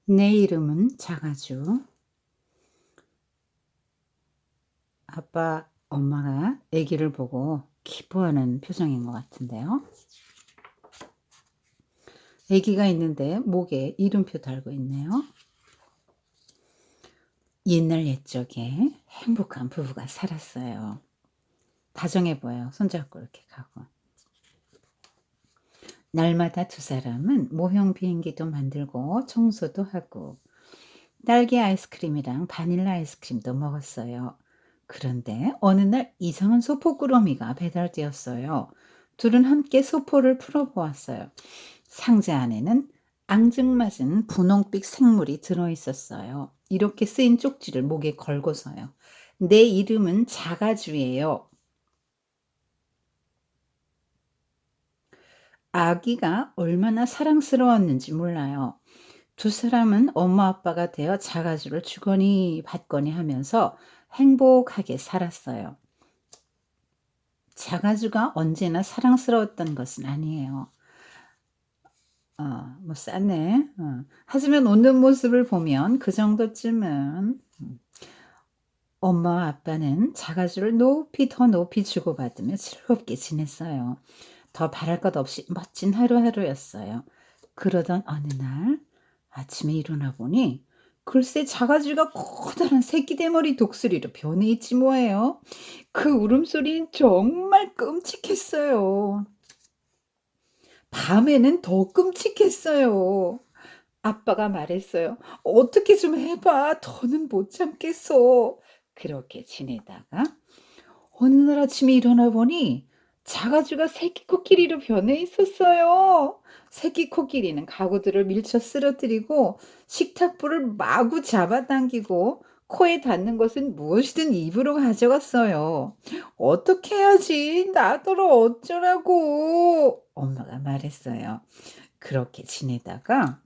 내 이름은 자가주. 아빠, 엄마가 아기를 보고 기뻐하는 표정인 것 같은데요. 아기가 있는데 목에 이름표 달고 있네요. 옛날 옛적에 행복한 부부가 살았어요. 다정해 보여요. 손잡고 이렇게 가고. 날마다 두 사람은 모형 비행기도 만들고 청소도 하고 딸기 아이스크림이랑 바닐라 아이스크림도 먹었어요. 그런데 어느 날 이상한 소포꾸러미가 배달되었어요. 둘은 함께 소포를 풀어보았어요. 상자 안에는 앙증맞은 분홍빛 생물이 들어있었어요. 이렇게 쓰인 쪽지를 목에 걸고서요. 내 이름은 자가주예요. 아기가 얼마나 사랑스러웠는지 몰라요. 두 사람은 엄마 아빠가 되어 자가주를 주거니 받거니 하면서 행복하게 살았어요. 자가주가 언제나 사랑스러웠던 것은 아니에요. 뭐 싸네. 하지만 웃는 모습을 보면 그 정도쯤은 엄마와 아빠는 자가주를 높이 더 높이 주고받으며 즐겁게 지냈어요. 더 바랄 것 없이 멋진 하루하루였어요. 그러던 어느 날 아침에 일어나 보니 글쎄 자가쥐가 커다란 새끼 대머리 독수리로 변해 있지 뭐예요. 그 울음소리는 정말 끔찍했어요. 밤에는 더 끔찍했어요. 아빠가 말했어요. "어떻게 좀 해 봐. 더는 못 참겠어." 그렇게 지내다가 어느 날 아침에 일어나 보니 자가쥐가 새끼 코끼리로 변해 있었어요. 새끼 코끼리는 가구들을 밀쳐 쓰러뜨리고 식탁불을 마구 잡아당기고 코에 닿는 것은 무엇이든 입으로 가져갔어요. "어떻게 해야지? 나더러 어쩌라고." 엄마가 말했어요. 그렇게 지내다가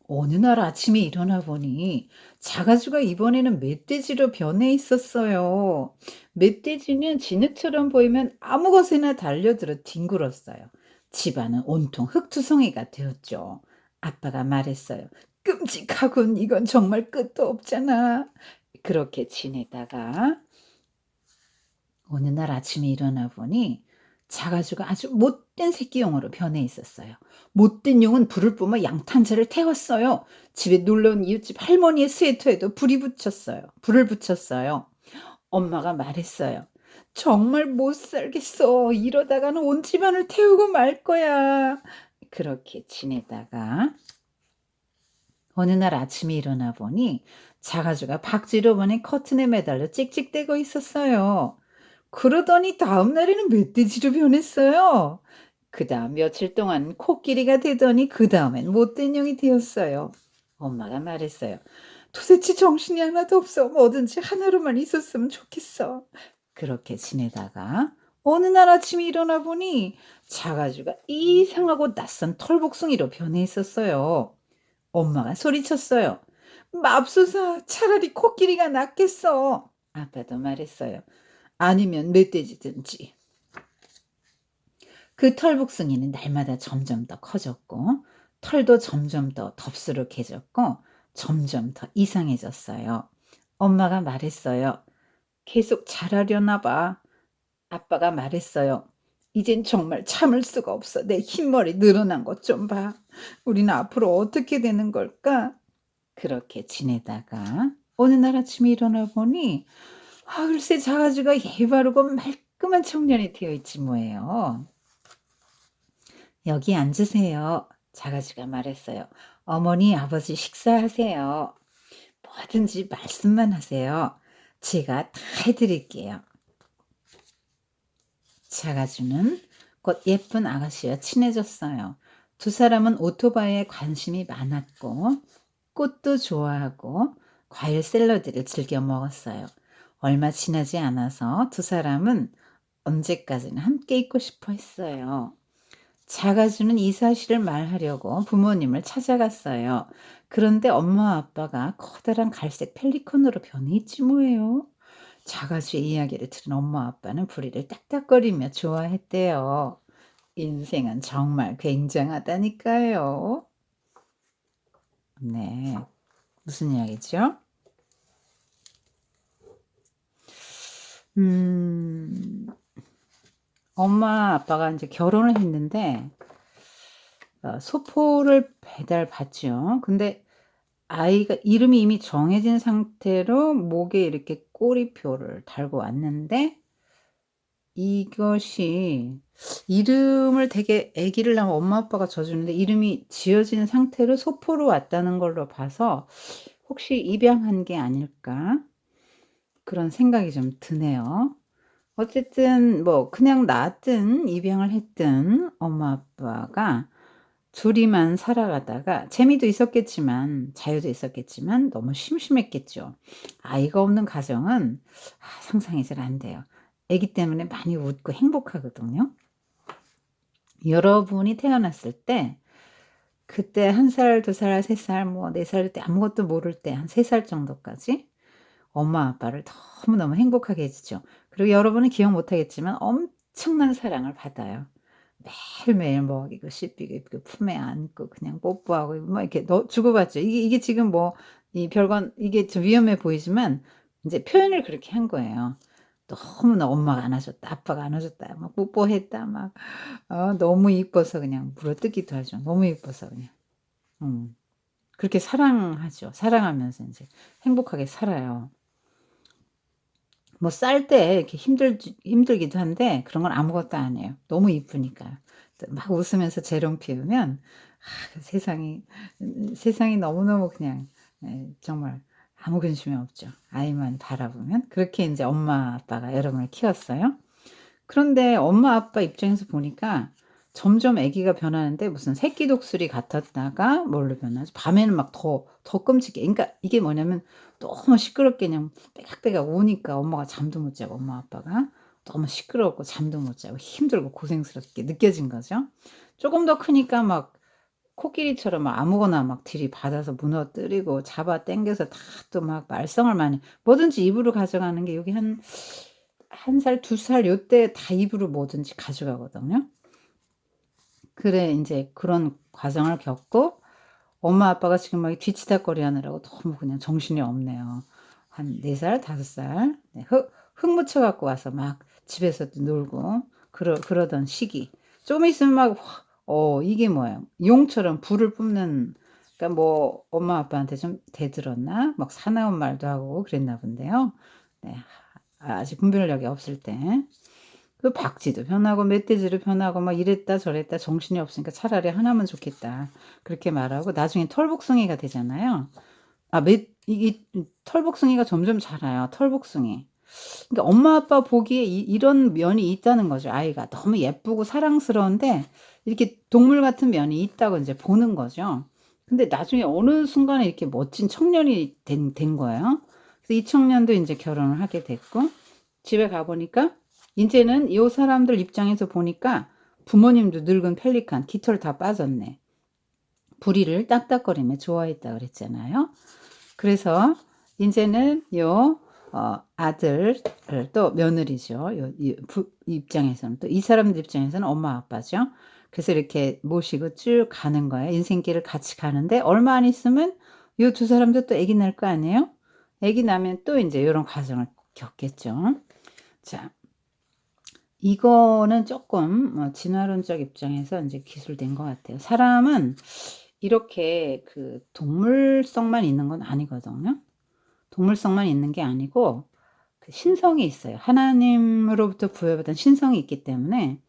어느 날 아침에 일어나 보니 자가쥐가 이번에는 멧돼지로 변해 있었어요. 멧돼지는 진흙처럼 보이면 아무 것에나 달려들어 뒹굴었어요. 집안은 온통 흙투성이가 되었죠. 아빠가 말했어요. 끔찍하군. 이건 정말 끝도 없잖아. 그렇게 지내다가 어느 날 아침에 일어나 보니 자가쥐가 아주 못된 새끼용으로 변해 있었어요. 못된 용은 불을 뿜어 양탄자를 태웠어요. 집에 놀러온 이웃집 할머니의 스웨터에도 불을 붙였어요. 엄마가 말했어요. 정말 못 살겠어. 이러다가는 온 집안을 태우고 말 거야. 그렇게 지내다가 어느 날 아침에 일어나 보니 자가쥐가 박지로 보낸 커튼에 매달려 찍찍대고 있었어요. 그러더니 다음 날에는 멧돼지로 변했어요. 그다음 며칠 동안 코끼리가 되더니 그다음엔 못된 용이 되었어요. 엄마가 말했어요. 도대체 정신이 하나도 없어. 뭐든지 하나로만 있었으면 좋겠어. 그렇게 지내다가 어느 날 아침에 일어나 보니 자가쥐가 이상하고 낯선 털복숭이로 변해 있었어요. 엄마가 소리쳤어요. 맙소사, 차라리 코끼리가 낫겠어. 아빠도 말했어요. 아니면 멧돼지든지. 그 털복숭이는 날마다 점점 더 커졌고 털도 점점 더 덥수룩해졌고 점점 더 이상해졌어요. 엄마가 말했어요. 계속 자라려나 봐. 아빠가 말했어요. 이젠 정말 참을 수가 없어. 내 흰머리 늘어난 것 좀 봐. 우리는 앞으로 어떻게 되는 걸까? 그렇게 지내다가 어느 날 아침에 일어나 보니 글쎄 자가쥐가 예의 바르고 말끔한 청년이 되어 있지 뭐예요. "여기 앉으세요." 자가쥐가 말했어요. "어머니, 아버지 식사하세요. 뭐든지 말씀만 하세요. 제가 다 해 드릴게요." 자가쥐는 곧 예쁜 아가씨와 친해졌어요. 두 사람은 오토바이에 관심이 많았고 꽃도 좋아하고 과일 샐러드를 즐겨 먹었어요. 얼마 지나지 않아서 두 사람은 언제까지나 함께 있고 싶어 했어요. 자가주는 이 사실을 말하려고 부모님을 찾아갔어요. 그런데 엄마 아빠가 커다란 갈색 펠리컨으로 변해 있지 뭐예요. 자가주의 이야기를 들은 엄마 아빠는 부리를 딱딱거리며 좋아했대요. 인생은 정말 굉장하다니까요. 네. 무슨 이야기죠? 음. 엄마 아빠가 인제 결혼을 했는데 소포를 배달받죠. 근데 아이가 이름이 이미 정해진 상태로 목에 이렇게 꼬리표를 달고 왔는데, 이것이 이름을 되게 아기를 낳으면 엄마 아빠가 져 주는데 이름이 지어진 상태로 소포로 왔다는 걸로 봐서 '혹시 입양한 게 아닐까?' 그런 생각이 좀 드네요. 어쨌든 뭐 그냥 낳았든 입양을 했든 엄마 아빠가 둘이만 살아가다가 재미도 있었겠지만 자유도 있었겠지만 너무 심심했겠죠. 아이가 없는 가정은 상상이 잘 안 돼요. 아기 때문에 많이 웃고 행복하거든요. 여러분이 태어났을 때 그때 1 살, 2 살, 3 살, 뭐 4살 때 아무것도 모를 때 한 3살 정도까지 엄마 아빠를 너무너무 행복하게 해 주죠. 그리고 여러분은 기억 못 하겠지만 엄청난 사랑을 받아요. 매일매일 먹이고 씹히고 입고 품에 안고 그냥 뽀뽀하고 뭐 이렇게 주고받죠. 이게 지금 뭐 이 별건 이게 좀 위험해 보이지만 인제 표현을 그렇게 한 거예요. 너무나 엄마가 안아줬다. 아빠가 안아줬다. 막 뽀뽀했다. 막 너무 이뻐서 그냥 물어뜯기도 하죠. 너무 이뻐서 그냥. 음. 그렇게 사랑하죠. 사랑하면서 인제 행복하게 살아요. 뭐 쌀 때 이렇게 힘들기도 한데 그런 건 아무것도 아니에요. 너무 이쁘니까요. 또 막 웃으면서 재롱 피우면 그 세상이 너무너무 그냥 정말 아무 근심이 없죠. 아이만 바라보면. 그렇게 인제 엄마 아빠가 여러분을 키웠어요. 그런데 엄마 아빠 입장에서 보니까 점점 아기가 변하는데 무슨 새끼 독수리 같았다가 뭘로 변하죠? 밤에는 막 더 끔찍해. 그러니까 이게 뭐냐면 너무 시끄럽게 그냥 빼각빼각 우니까 엄마가 잠도 못 자고 엄마 아빠가 너무 시끄럽고 잠도 못 자고 힘들고 고생스럽게 느껴진 거죠. 쪼금 더 크니까 막 코끼리처럼 막 아무거나 막 들이받아서 무너뜨리고 잡아 당겨서 다 또 막 말썽을 많이 뭐든지 입으로 가져가는 게 여기 한 1 살, 2살 요때 다 입으로 뭐든지 가져가거든요. 그래 인제 그런 과정을 겪고 엄마 아빠가 지금 막 뒤치다꺼리 하느라고 너무 그냥 정신이 없네요. 한 4 살, 5 살. 네 흙 묻혀 갖고 와서 막 집에서도 놀고 그러던 시기. 좀 있으면 막 이게 뭐예요? 용처럼 불을 뿜는, 그러니까 뭐 엄마 아빠한테 좀 대들었나? 막 사나운 말도 하고 그랬나 본데요. 네. 아직 분별력이 없을 때. 그 박쥐도 변하고 멧돼지로 변하고 막 이랬다 저랬다 정신이 없으니까 차라리 하나면 좋겠다. 그렇게 말하고 나중에 털복숭이가 되잖아요. 아 맷 이게 털복숭이가 점점 자라요, 털복숭이. 그러니까 엄마 아빠 보기에 이런 면이 있다는 거죠, 아이가. 너무 예쁘고 사랑스러운데 이렇게 동물 같은 면이 있다고 인제 보는 거죠. 근데 나중에 어느 순간에 이렇게 멋진 청년이 된 거예요. 그래서 이 청년도 인제 결혼을 하게 됐고 집에 가 보니까 인제는 요 사람들 입장에서 보니까 부모님도 늙은 펠리칸 깃털 다 빠졌네. 부리를 딱딱거리며 좋아했다 그랬잖아요. 그래서 인제는 아들을 또 며느리죠. 요 이 입장에서는 또 이 사람들 입장에서는 엄마 아빠죠. 그래서 이렇게 모시고 쭉 가는 거예요. 인생길을 같이 가는데 얼마 안 있으면 요 두 사람도 또 아기 낳을 거 아니에요? 아기 낳으면 또 인제 요런 과정을 겪겠죠. 자, 이거는 쪼끔 진화론적 입장에서 인제 기술된 것 같아요. 사람은 이렇게 그 동물성만 있는 건 아니거든요. 동물성만 있는 게 아니고 그 신성이 있어요. 하나님으로부터 부여받은 신성이 있기 때문에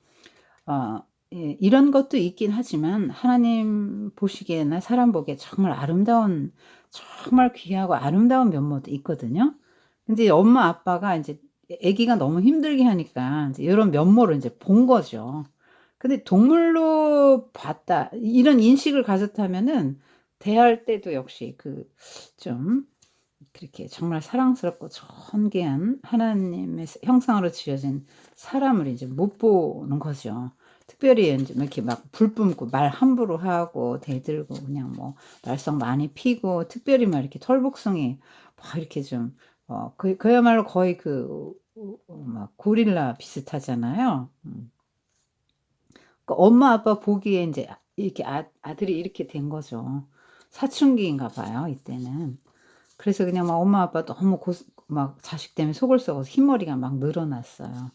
이런 것도 있긴 하지만 하나님 보시기에나 사람 보기에 정말 아름다운, 정말 귀하고 아름다운 면모도 있거든요. 근데 엄마 아빠가 인제 아기가 너무 힘들게 하니까 인제 요런 면모를 인제 본 거죠. 근데 동물로 봤다 이런 인식을 가졌다면은 대할 때도 역시 좀 그렇게 정말 사랑스럽고 존귀한 하나님의 형상으로 지어진 사람을 이제 못 보는 거죠. 특별히 인제 뭐 이렇게 막 불 뿜고 말 함부로 하고 대들고 그냥 뭐 말썽 많이 피고 특별히 막 이렇게 털복숭이 막 이렇게 좀 그야말로 거의 막 고릴라 비슷하잖아요. 그 엄마 아빠 보기에 인제 이렇게 아들이 이렇게 된 거죠. 사춘기인가 봐요, 이때는. 그래서 그냥 막 엄마 아빠 너무 막 자식 때문에 속을 썩어서 흰머리가 막 늘어났어요.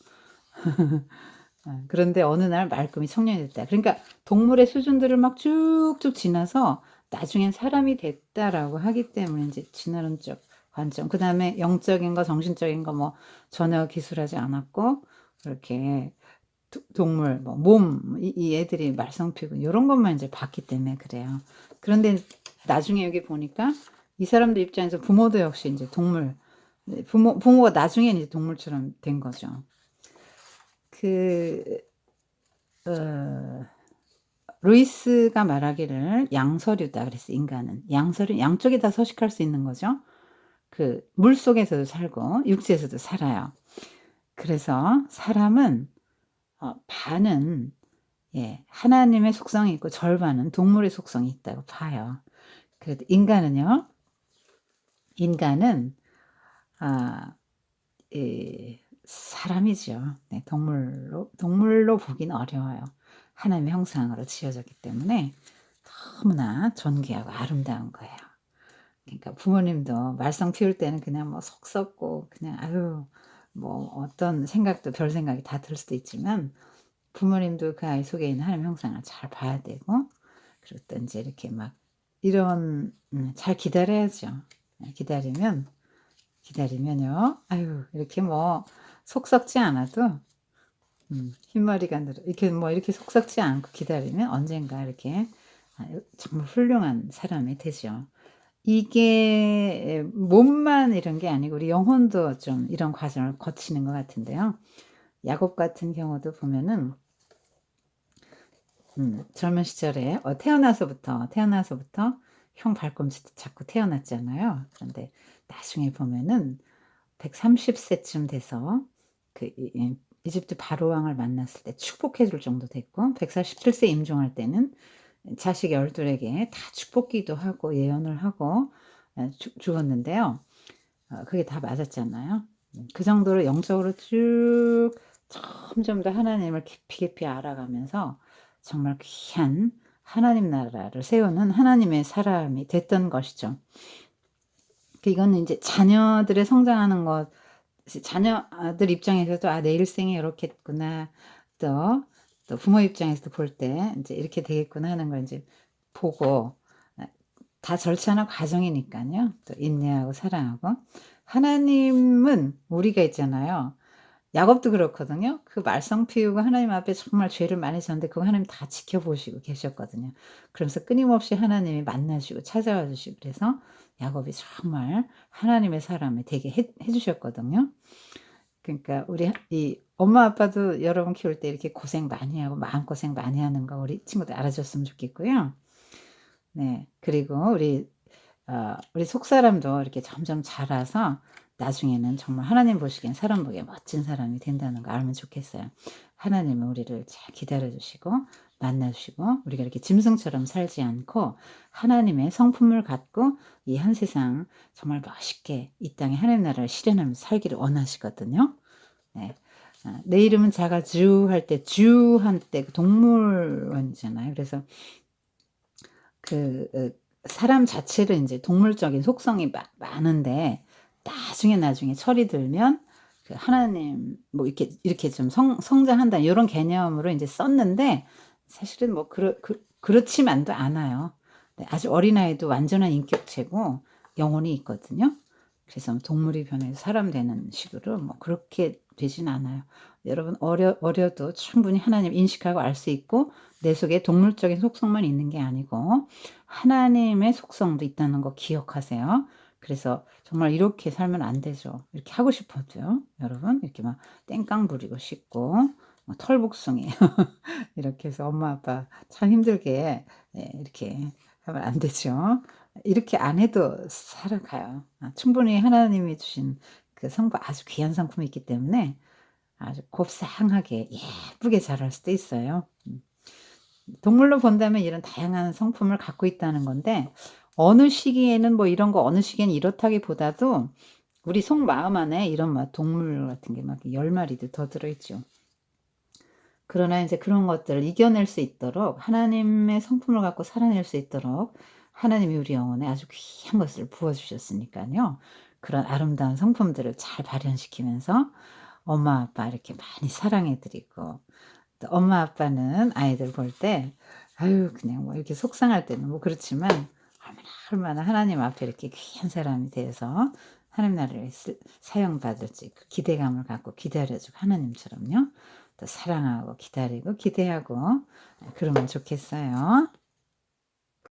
그런데 어느 날 말끔히 청년이 됐다. 그러니까 동물의 수준들을 막 쭉쭉 지나서 나중엔 사람이 됐다라고 하기 때문에 이제 진화론적 관점, 그다음에 영적인 거, 정신적인 거 뭐 전혀 기술하지 않았고 그렇게 동물 뭐 몸 이 애들이 말썽피우고 요런 것만 이제 봤기 때문에 그래요. 그런데 나중에 여기 보니까 이 사람들 입장에서 부모도 역시 이제 동물, 부모가 나중에 이제 동물처럼 된 거죠. 그 루이스가 말하기를 양서류다 그랬어. 인간은 양서류, 양쪽에 다 서식할 수 있는 거죠. 그 물속에서도 살고 육지에서도 살아요. 그래서 사람은 반은 하나님의 속성이 있고 절반은 동물의 속성이 있다고 봐요. 그래도 인간은요, 인간은 사람이죠. 네, 동물로 보기는 어려워요. 하나님의 형상으로 지어졌기 때문에 너무나 존귀하고 아름다운 거예요. 그러니까 부모님도 말썽 피울 때는 그냥 뭐 속 썩고 그냥 아유 뭐 어떤 생각도 별 생각이 다 들 수도 있지만 부모님도 그 아이 속에 있는 하나님 형상을 잘 봐야 되고 그리고 또 이제 이렇게 막 이런 잘 기다려야죠. 기다리면요. 아유 이렇게 뭐 속 썩지 않아도 흰머리가 늘어 이렇게 뭐 이렇게 속 썩지 않고 기다리면 언젠가 이렇게 정말 훌륭한 사람이 되죠. 이게 몸만 이런 게 아니고 우리 영혼도 좀 이런 과정을 거치는 것 같은데요. 야곱 같은 경우도 보면은 젊은 시절에 태어나서부터 형 발꿈치 잡고 태어났잖아요. 그런데 나중에 보면은 130세쯤 돼서 그 이집트 바로 왕을 만났을 때 축복해 줄 정도 됐고 147세 임종할 때는 자식 12에게 다 축복기도 하고 예언을 하고 죽었는데요. 그게 다 맞았잖아요. 그 정도로 영적으로 쭉 점점 더 하나님을 깊이 알아가면서 정말 귀한 하나님 나라를 세우는 하나님의 사람이 됐던 것이죠. 이거는 이제 자녀들의 성장하는 것, 자녀들 입장에서도 내 일생이 이렇겠구나. 또 부모 입장에서도 볼 때 이제 이렇게 되겠구나 하는 걸 이제 보고 다 절차나 과정이니까요. 또 인내하고 사랑하고 하나님은 우리가 있잖아요. 야곱도 그렇거든요. 그 말썽 피우고 하나님 앞에 정말 죄를 많이 졌는데 그거 하나님 다 지켜보시고 계셨거든요. 그러면서 끊임없이 하나님이 만나시고 찾아와 주시고 그래서 야곱이 정말 하나님의 사람이 되게 해 주셨거든요. 그러니까 우리 이 엄마 아빠도 여러분 키울 때 이렇게 고생 많이 하고 마음고생 많이 하는 거 우리 친구들 알아줬으면 좋겠고요. 네. 그리고 우리 속사람도 이렇게 점점 자라서 나중에는 정말 하나님 보시기엔 사람 보기에 멋진 사람이 된다는 거 알면 좋겠어요. 하나님은 우리를 잘 기다려 주시고 만나 주시고 우리가 이렇게 짐승처럼 살지 않고 하나님의 성품을 갖고 이 한 세상 정말 멋있게 이 땅에 하나님 나라를 실현하면서 살기를 원하시거든요. 네. 내 이름은 자가 주 할 때 주 한 때 동물원이잖아요. 그래서 사람 자체를 인제 동물적인 속성이 많은데 나중에 철이 들면 그 하나님 뭐 이렇게 좀 성장한다 요런 개념으로 인제 썼는데 사실은 뭐 그렇지만도 않아요. 네, 아주 어린아이도 완전한 인격체고 영혼이 있거든요. 그래서 동물이 변해서 사람 되는 식으로 뭐 그렇게 되진 않아요. 여러분 어려도 충분히 하나님 인식하고 알 수 있고 내 속에 동물적인 속성만 있는 게 아니고 하나님의 속성도 있다는 거 기억하세요. 그래서 정말 이렇게 살면 안 되죠. 이렇게 하고 싶어도요. 여러분 이렇게 막 땡깡 부리고 싶고 털복숭이 이렇게 해서 엄마 아빠 참 힘들게 이렇게 하면 안 되죠. 이렇게 안 해도 살아가요. 충분히 하나님이 주신 그 성품 아주 귀한 성품이 있기 때문에 아주 곱상하게 예쁘게 자랄 수도 있어요. 동물로 본다면 이런 다양한 성품을 갖고 있다는 건데 어느 시기에는 뭐 이런 거 어느 시기에는 이렇다기보다도 우리 속마음 안에 이런 막 동물 같은 게 막 10마리도 더 들어있죠. 그러나 인제 그런 것들을 이겨낼 수 있도록 하나님의 성품을 갖고 살아낼 수 있도록 하나님이 우리 영혼에 아주 귀한 것을 부어 주셨으니까요. 그런 아름다운 성품들을 잘 발현시키면서 엄마 아빠 이렇게 많이 사랑해 드리고, 또 엄마 아빠는 아이들 볼 때 아유 그냥 뭐 이렇게 속상할 때는 뭐 그렇지만 얼마나 하나님 앞에 이렇게 귀한 사람이 돼서 하나님 나라에 사용받을지 그 기대감을 갖고 기다려 주고, 하나님처럼요. 또 사랑하고 기다리고 기대하고 그러면 좋겠어요.